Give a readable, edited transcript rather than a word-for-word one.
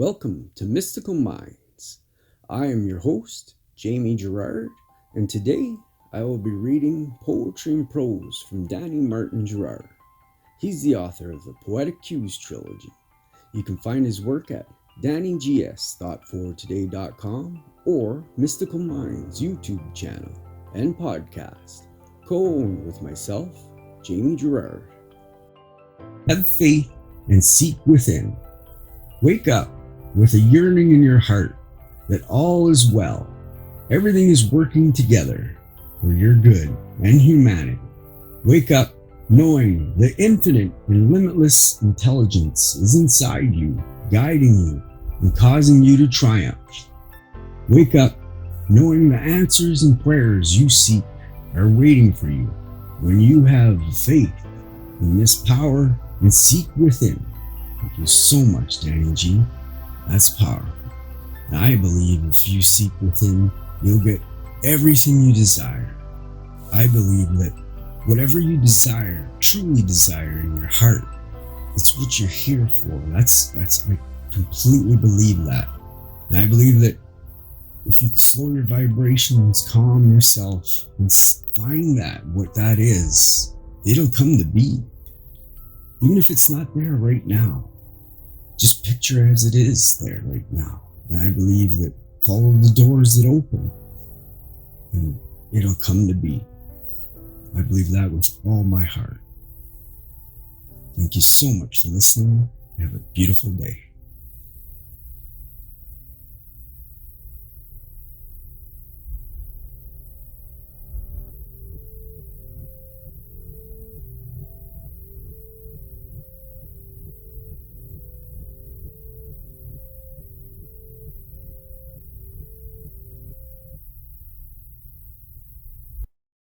Welcome to Mystical Minds. I am your host, Jamie Girard, and today I will be reading Poetry and Prose from Danny Martin Girard. He's the author of the Poetic Cues trilogy. You can find his work at DannyGS.fortoday.com or Mystical Minds YouTube channel and podcast, co-owned with myself, Jamie Girard. Have faith and seek within. Wake up with a yearning in your heart that all is well. Everything is working together for your good and humanity. Wake up knowing the infinite and limitless intelligence is inside you, guiding you and causing you to triumph. Wake up knowing the answers and prayers you seek are waiting for you when you have faith in this power and seek within. Thank you so much, Danny G. That's powerful. And I believe if you seek within, you'll get everything you desire. I believe that whatever you desire, truly desire in your heart, it's what you're here for. That's I completely believe that. And I believe that if you slow your vibrations, calm yourself, and find that, what that is, it'll come to be. Even if it's not there right now, just picture as it is there right now. And I believe that follow the doors that open and it'll come to be. I believe that with all my heart. Thank you so much for listening. Have a beautiful day.